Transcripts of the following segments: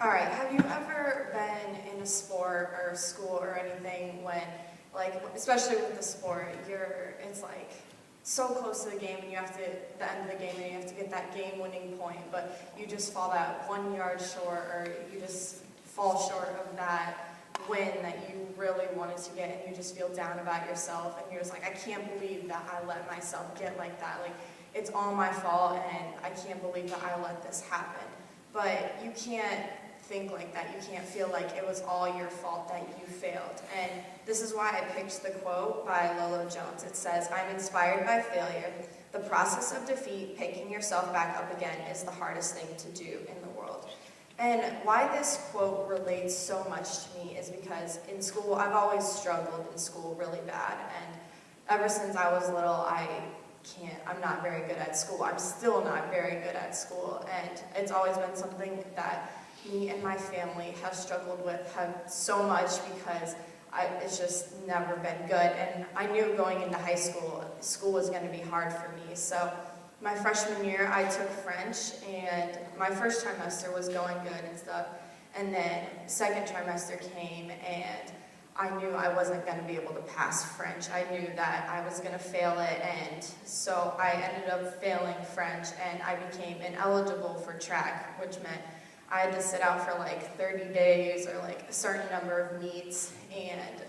All right, have you ever been in a sport or school or anything when, like, especially with the sport, it's like so close to the game and the end of the game and you have to get that game-winning point, but you just fall that 1 yard short or you just fall short of that win that you really wanted to get and you just feel down about yourself and you're just like, I can't believe that I let myself get like that. Like, it's all my fault and I can't believe that I let this happen. But you can't think like that. You can't feel like it was all your fault that you failed. And this is why I picked the quote by Lolo Jones. It says, "I'm inspired by failure. The process of defeat, picking yourself back up again, is the hardest thing to do in the world." And why this quote relates so much to me is because in school, I've always struggled in school really bad. And ever since I was little, I'm not very good at school. I'm still not very good at school. And it's always been something that me and my family have struggled with so much because it's just never been good. And I knew going into high school, school was going to be hard for me. So my freshman year, I took French, and my first trimester was going good and stuff. And then second trimester came, and I knew I wasn't going to be able to pass French. I knew that I was going to fail it, and so I ended up failing French, and I became ineligible for track, which meant I had to sit out for like 30 days or like a certain number of meets, and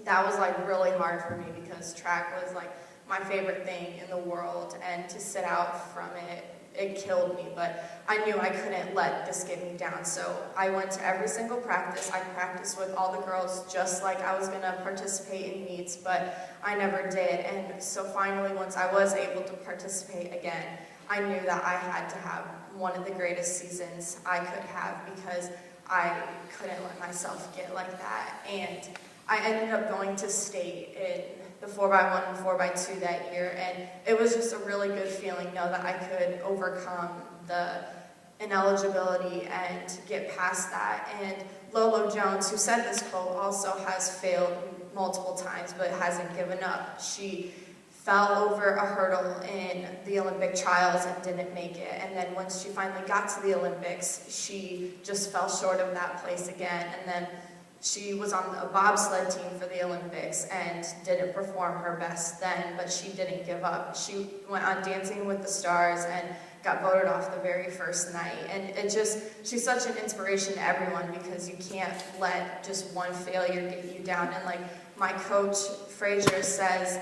that was like really hard for me because track was like my favorite thing in the world, and to sit out from it, it killed me, but I knew I couldn't let this get me down. So I went to every single practice. I practiced with all the girls just like I was going to participate in meets, but I never did. And so finally, once I was able to participate again, I knew that I had to have one of the greatest seasons I could have because I couldn't let myself get like that. And I ended up going to state in the 4x1 and 4x2 that year, and it was just a really good feeling to know that I could overcome the ineligibility and get past that. And Lolo Jones, who said this quote, also has failed multiple times but hasn't given up. She fell over a hurdle in the Olympic trials and didn't make it. And then once she finally got to the Olympics, she just fell short of that place again. And then she was on a bobsled team for the Olympics and didn't perform her best then, but she didn't give up. She went on Dancing with the Stars and got voted off the very first night. And she's such an inspiration to everyone because you can't let just one failure get you down. And like my coach, Frazier, says,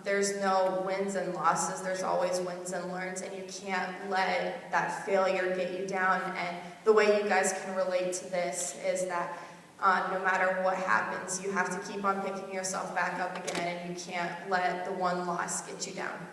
there's no wins and losses, there's always wins and learns, and you can't let that failure get you down. And the way you guys can relate to this is that no matter what happens, you have to keep on picking yourself back up again, and you can't let the one loss get you down.